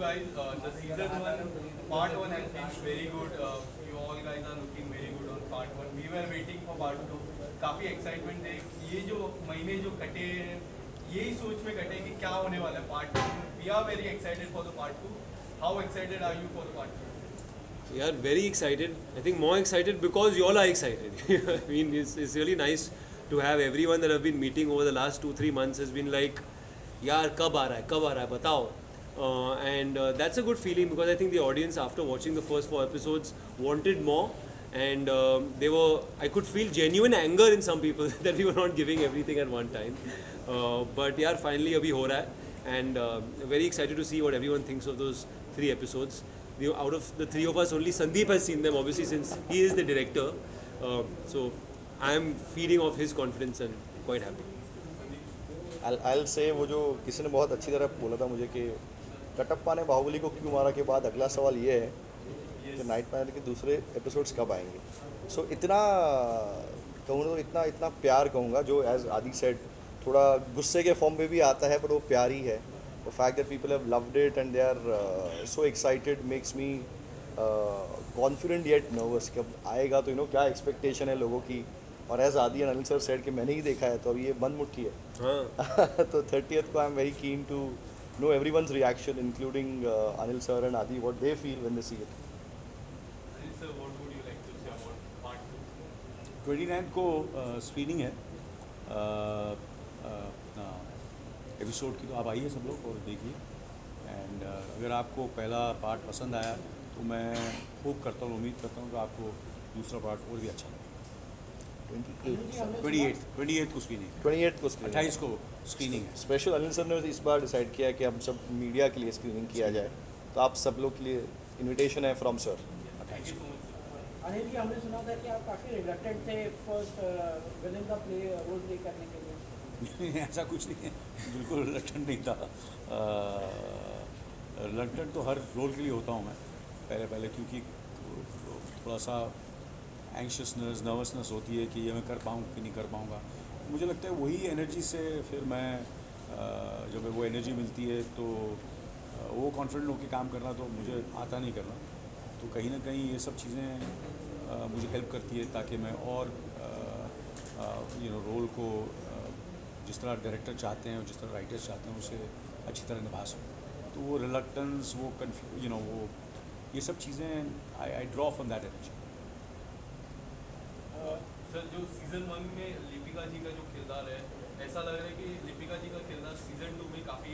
guys. The season one, part one has been very good. You all guys are looking very good on part one. We were waiting for part two. काफी excitement है. ये जो महीने जो कटे हैं, यही सोच में कटे कि क्या होने वाला है part two. We are very excited for the part two. How excited are you for the part two? We are very excited. I think more excited because you all are excited. I mean, it's really nice to have everyone that I've been meeting over the last 2-3 months has been like, यार कब आ रहा है बताओ. And that's a good feeling because I think the audience after watching the first 4 episodes wanted more, and I could feel genuine anger in some people that we were not giving everything at one time. But yeah, finally abhi ho raha hai, and very excited to see what everyone thinks of those 3 episodes. Out of the 3 of us, only Sandeep has seen them, obviously, since he is the director. So I am feeding off his confidence and quite happy. I'll say वो जो किसी ने बहुत अच्छी तरह बोला था मुझे कि कटप्पा ने बाहुबली को क्यों मारा के बाद अगला सवाल ये है कि नाइट पैनल के दूसरे एपिसोड्स कब आएंगे. सो इतना कहूँ तो इतना प्यार कहूँगा जो एज आदि सेड थोड़ा गुस्से के फॉर्म में भी आता है, पर वो प्यार ही है. The fact that people have loved it and they are so excited makes me confident yet nervous कि अब आएगा तो क्या एक्सपेक्टेशन है लोगों की. और एज आदि एंड अनिल सर सेड कि मैंने ही देखा है तो अब ये बंद मुट्ठी है. हाँ. तो 30th को I am very keen to know everyone's reaction, including Anil sir and Adi, what they feel when they see it. Anil sir, what would you like to say about part two? 29 को screening है episode की, तो आप आइए सब लोग और देखिए. एंड अगर आपको पहला पार्ट पसंद आया तो मैं होप करता हूँ, उम्मीद करता हूँ कि आपको दूसरा पार्ट और भी अच्छा लगेगा. 28 को स्क्रीनिंग है. 28th को स्क्रीनिंग 28 को स्क्रीनिंग है. स्पेशल अनिल सर ने इस बार डिसाइड किया कि हम सब मीडिया के लिए स्क्रीनिंग किया जाए, तो आप सब लोग के लिए इनविटेशन है फ्रॉम सर. अनिल जी, हमने सुना था कि आप काफ़ी रिलक्टेंट थे फर्स्ट विलन का रोल प्ले करने के लिए. ऐसा कुछ नहीं है, बिल्कुल रिलक्टेंट नहीं था. रिलक्टेंट तो हर रोल के लिए होता हूँ मैं पहले, क्योंकि थोड़ा सा एंक्शसनेस, नर्वसनेस होती है कि ये मैं कर पाऊँ कि नहीं कर पाऊँगा. मुझे लगता है वही एनर्जी से फिर मैं जब वो एनर्जी मिलती है तो वो कॉन्फिडेंट होकर काम करना तो मुझे आता नहीं करना. तो कहीं ना कहीं ये सब चीज़ें मुझे हेल्प करती है ताकि मैं और रोल को जिस तरह डायरेक्टर चाहते हैं और जिस तरह राइटर्स चाहते हैं उसे अच्छी तरह निभा सकूँ. तो वो रिलक्टेंस, वो वो ये सब चीज़ें I draw from that energy. Sir, जो सीजन वन में लिपिका जी का जो किरदार है, ऐसा लग रहा है कि लिपिका जी का किरदार सीजन टू में काफ़ी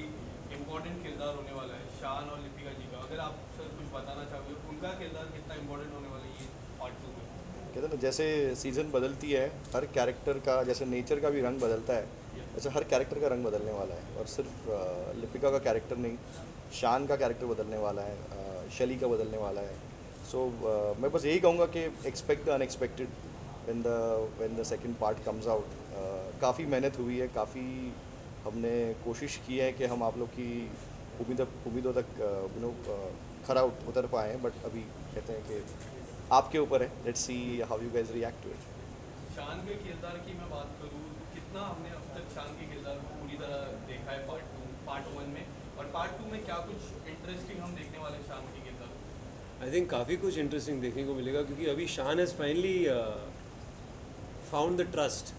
इम्पोर्टेंट किरदार होने वाला है. शान और लिपिका जी का अगर आप सर कुछ बताना चाहोगे, उनका किरदार कितना इम्पोर्टेंट होने वाला है ये पार्ट टू में? कहते हैं ना, जैसे सीज़न बदलती है हर कैरेक्टर का, जैसे नेचर का भी रंग बदलता है, वैसे हर कैरेक्टर का रंग बदलने वाला है. और सिर्फ लिपिका का कैरेक्टर नहीं, शान का कैरेक्टर बदलने वाला है, शैली का बदलने वाला है. सो मैं बस यही कहूँगा कि expect the unexpected when the second part comes out. काफ़ी मेहनत हुई है, काफ़ी हमने कोशिश की है कि हम आप लोग की उम्मीदों तक खरा उतर पाए हैं. बट अभी कहते हैं कि आपके ऊपर है. Let's see how you guys react to it. Shaan के किरदार की मैं बात करूँ तो कितना हमने अब तक शान के किरदार को पूरी तरह देखा है पार्ट वन में, और पार्ट टू में क्या कुछ इंटरेस्टिंग हम देखने वाले हैं शान के किरदार? आई थिंक काफ़ी कुछ इंटरेस्टिंग देखने को मिलेगा क्योंकि अभी Shaan has finally found the trust.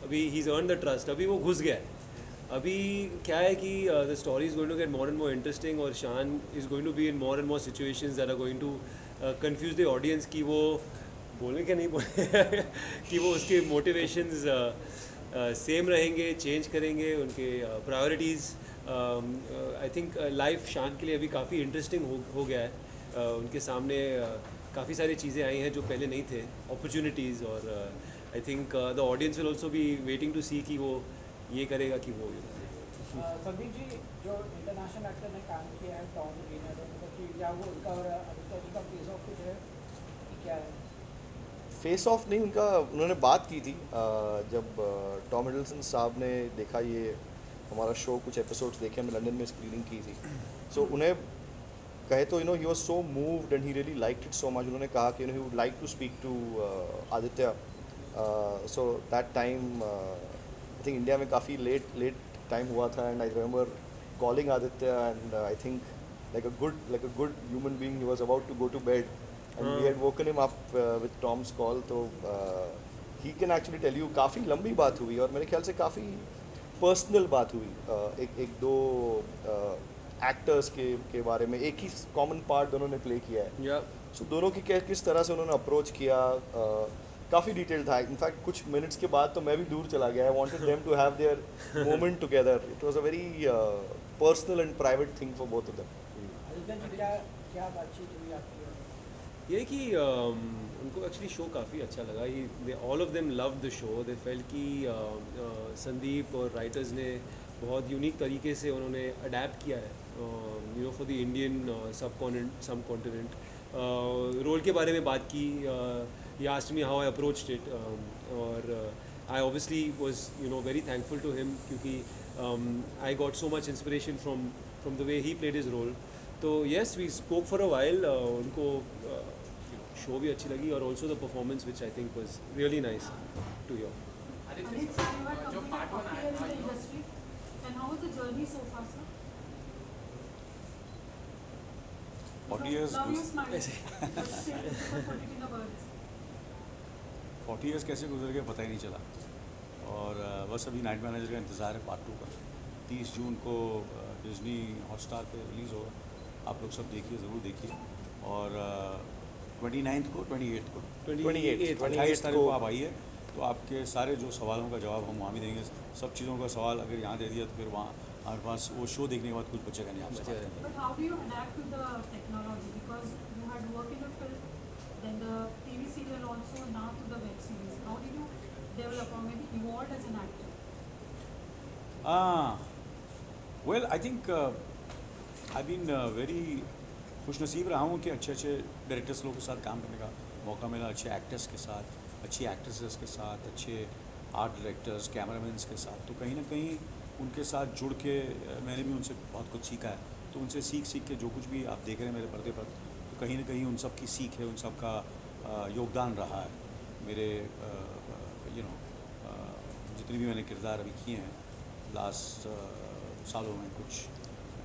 अभी he is earn the trust. अभी वो घुस गया है. अभी क्या है कि the story is going to get more and more interesting, और Shaan is going to be in more and more situations that are going to confuse the audience कि वो बोले कि नहीं बोले कि वो उसके मोटिवेशंस सेम रहेंगे, चेंज करेंगे उनके प्रायोरिटीज़. आई थिंक लाइफ शान के लिए अभी काफ़ी इंटरेस्टिंग हो गया है. उनके सामने काफ़ी सारी चीज़ें आई हैं जो पहले नहीं थे, अपॉर्चुनिटीज़. और I think the audience will also be waiting to see कि वो ये करेगा कि वो. संदीप जी, जो इंटरनेशनल एक्टर ने काम किया है टॉम रीनर, क्या वो उनका और अमिताभ जी का फेस ऑफ कुछ है कि क्या है? फेस ऑफ नहीं, उन्होंने बात की थी जब टॉम हिडलसन साहब ने देखा ये हमारा शो, कुछ एपिसोड्स देखे, हमने लंदन में स्क्रीनिंग की थी. सो उन्हें कहे तो he was so moved and he really liked it so much. उन्होंने कहा कि he would like to speak to Aditya. So that time I think India में काफ़ी लेट टाइम हुआ था, and I remember calling Aditya, and I think like a good human being. He was about to go to bed, and we had woken him up with Tom's call. तो he can actually tell you काफ़ी लंबी बात हुई और मेरे ख्याल से काफ़ी पर्सनल बात हुई. एक दो एक्टर्स के बारे में, एक ही कॉमन पार्ट दोनों ने प्ले किया है. Yeah. सो दोनों की किस तरह से उन्होंने अप्रोच किया, काफ़ी डिटेल था. इनफैक्ट कुछ मिनट्स के बाद तो मैं भी दूर चला गया. I wanted them to have their moment together. It was a very personal and private thing for both of them. Aditya ji क्या बातचीत हुई आपकी? ये कि उनको एक्चुअली शो काफ़ी अच्छा लगा. They all of them love the show. They felt कि संदीप और राइटर्स ने बहुत यूनिक तरीके से उन्होंने अडेप्ट किया है you know for the Indian subcontinent. Role के बारे में बात की. He asked me how I approached it और I obviously was you know very thankful to him क्योंकि I got so much inspiration from the way he played his role. तो yes we spoke for a while. उनको show भी अच्छी लगी और also the performance which I think was really nice to here. Aditya, you are completed 40 years in the industry, and how was the journey so far, sir? 40 years. Now you smile, but still, before putting in the words. 40 years कैसे गुजर गए पता ही नहीं चला. और बस अभी night manager का इंतज़ार है पार्ट 2 का. 30 जून को डिज्नी हॉटस्टार पे रिलीज़ होगा. आप लोग सब देखिए, ज़रूर देखिए. और 29th को 28th को 28 तारीख को आप आइए. तो आपके सारे जो सवालों का जवाब हम वहाँ भी देंगे. सब चीज़ों का सवाल अगर यहाँ दे दिया तो फिर वहाँ हमारे पास वो शो देखने के बाद कुछ बचेगा नहीं आपसे. But how do you adapt to the technology? Because you had worked in a film, then the TV serial also, now to the web series. How did you develop or maybe evolve as an actor? Well I think I been very खुशनसीब रहा हूँ कि अच्छे directors लोगों के साथ काम करने का मौका मिला. अच्छे एक्टर्स के साथ, अच्छी एक्ट्रेसेस के साथ, अच्छे आर्ट डायरेक्टर्स, कैमरामैन्स के साथ. तो कहीं ना कहीं उनके साथ जुड़ के मैंने भी उनसे बहुत कुछ सीखा है. तो उनसे सीख के जो कुछ भी आप देख रहे हैं मेरे पर्दे पर, तो कहीं ना कहीं उन सब की सीख है, उन सब का योगदान रहा है मेरे यू नो जितने भी मैंने किरदार अभी किए हैं लास्ट सालों में कुछ.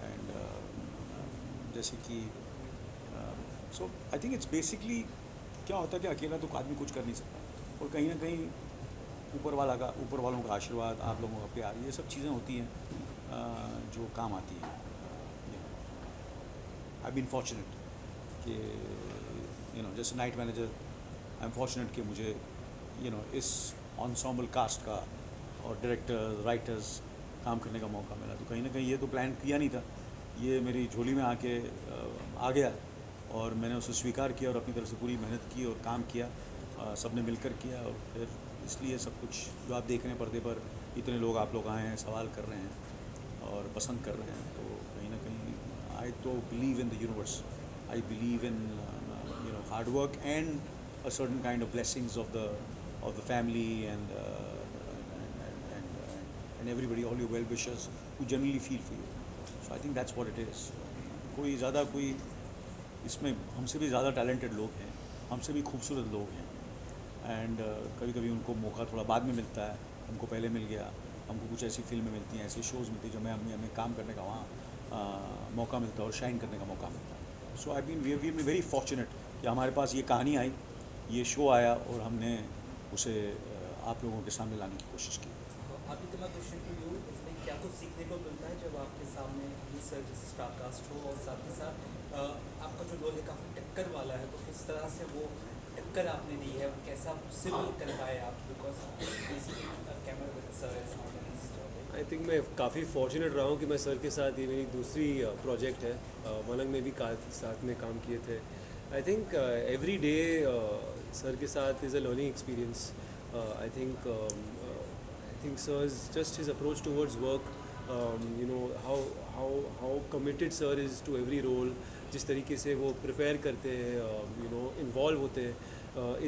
एंड जैसे कि सो आई थिंक इट्स बेसिकली क्या होता है कि अकेला तो आदमी कुछ कर नहीं सकता. और कहीं ना कहीं ऊपर वालों का आशीर्वाद, आप लोगों का प्यार, ये सब चीज़ें होती हैं जो काम आती हैं. आई बीन फॉर्चुनेट कि यू नो जैसे night manager, I am fortunate कि मुझे यू नो इस ensemble कास्ट का और डायरेक्टर्स, राइटर्स काम करने का मौका मिला. तो कहीं ना कहीं ये तो प्लान किया नहीं था, ये मेरी झोली में आके आ गया और मैंने उसे स्वीकार किया और अपनी तरफ से पूरी मेहनत की और काम किया. सब ने मिलकर किया और फिर इसलिए सब कुछ जो आप देख रहे हैं पर्दे पर, इतने लोग आप लोग आए हैं, सवाल कर रहे हैं और पसंद कर रहे हैं. तो कहीं ना कहीं आई तो believe in the universe. I believe in you know hard work and a certain kind of blessings of the family and everybody, all your well-wishers who generally feel for you. So I think that's what it is. कोई इसमें हमसे भी ज़्यादा talented लोग हैं, हमसे भी खूबसूरत लोग हैं. एंड कभी कभी उनको मौका थोड़ा बाद में मिलता है, हमको पहले मिल गया. हमको कुछ ऐसी फिल्में मिलती हैं, ऐसे शोज़ मिलती हैं जो हमें काम करने का वहाँ मौका मिलता है और शाइन करने का मौका मिलता है. So I been we been very fortunate कि हमारे पास ये कहानी आई, ये शो आया और हमने उसे आप लोगों के सामने लाने की कोशिश की. आदित्य, मैं क्वेश्चन टू यू, इसमें क्या कुछ सीखने को मिलता है जब आपके सामने स्टार कास्ट हो और साथ ही साथ आपका जो रोल है काफ़ी टक्कर वाला है, तो किस तरह से वो टक्कर आपने दी है, कैसा उससे रोल कर पाए आप? Because camera with sir, I think मैं काफ़ी फॉर्चुनेट रहा हूँ कि मैं सर के साथ, ये मेरी दूसरी प्रोजेक्ट है. मलंग में भी साथ में काम किए थे. I think every day sir के साथ is a learning experience. I think sir's just his approach towards work, you know how committed sir is to every role, जिस तरीके से वो prepare करते हैं, you know involve होते हैं,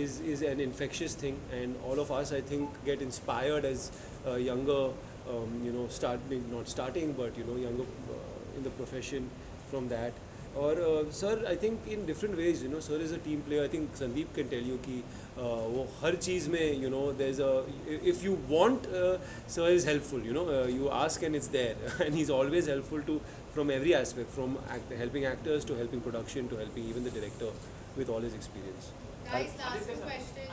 is an infectious thing, and all of us I think get inspired as younger, you know not starting but you know younger in the profession from that. और sir I think in different ways you know sir is a team player. I think Sandeep can tell you कि वो हर चीज़ में you know there is a if you want sir is helpful you know you ask and it's there and he is always helpful to from every aspect from helping actors to helping production to helping even the director with all his experience. Guys, last two questions.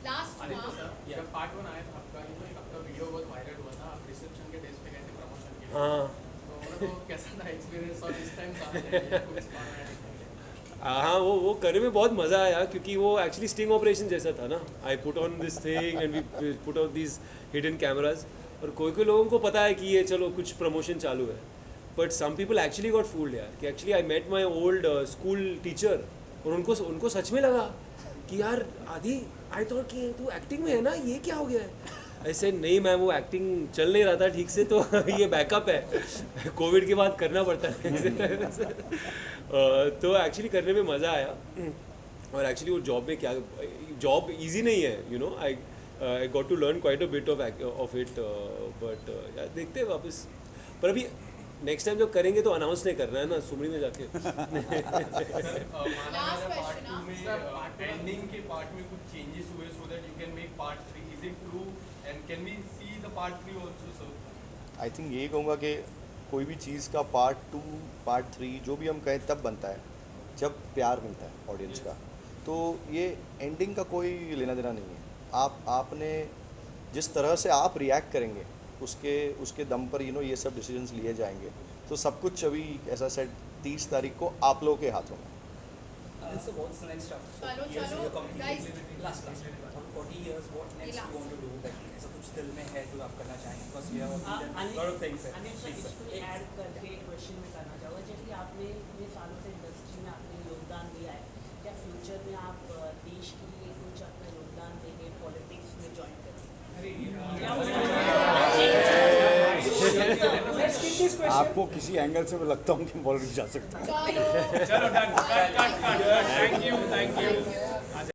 Last one. जब part 1 आया था आपका ये एक आपका video बहुत viral हुआ था आप रिसेप्शन के डेज पे गए थे प्रमोशन के लिए हाँ तो कैसा था एक्सपीरियंस और इस टाइम कहाँ जाएंगे कुछ फॉर्मेट हाँ वो करने में बहुत मज़ा आया क्योंकि वो एक्चुअली स्टिंग ऑपरेशन जैसा था ना. I put on this thing and we put on this hidden cameras और कोई लोगों को पता है कि ये चलो कुछ प्रमोशन चालू है. But some people actually got fooled यार कि actually I met my old school teacher और उनको सच में लगा कि यार आदि आई थॉट कि तू एक्टिंग में है ना, ये क्या हो गया है. ऐसे नहीं मैम वो एक्टिंग चल नहीं रहा था ठीक से तो ये बैकअप है कोविड के बाद करना पड़ता है. तो एक्चुअली करने में मज़ा आया और एक्चुअली वो जॉब में क्या जॉब इजी नहीं है you know. I got to learn quite a bit of it but यार देखते हैं वापस. पर अभी नेक्स्ट टाइम जब करेंगे तो अनाउंस नहीं करना है ना सुमरी में जाके. Last question, पार्ट 2 में एंडिंग के पार्ट में कुछ चेंजेस हुए so that you can make part 3. Is it true and can we see the part 3 also sir? I think यही कहूँगा कि कोई भी चीज़ का पार्ट 2 पार्ट 3 जो भी हम कहें तब बनता है जब प्यार मिलता है ऑडियंस का. तो ये एंडिंग का कोई लेना देना नहीं है. आपने जिस तरह से आप रिएक्ट करेंगे उसके दम पर यू नो ये सब डिसीजंस लिए जाएंगे. तो सब कुछ अभी ऐसा सेट 30 तारीख को आप लोगों के हाथों में. So what's next after चलो, 40 years चलो, you're completing guys. last on 40 years what next you want to do like ऐसा कुछ दिल में है जो आप करना चाहेंगे because we have a lot of things है. अनिल सर इसको ऐड करके क्वेश्चन में करना चाहूँगा जैसे आपने इतने सालों से इंडस्ट्री में आपने योगदान दिया है क्या फ्यूचर में आप देश के लिए कुछ अपना योगदान देंगे पॉलिटिक्स में join Let's keep this question. आपको किसी एंगल से मैं लगता हूँ कि पॉलिटिक्स जा सकता हूँ. चलो चलो डन. Thank you.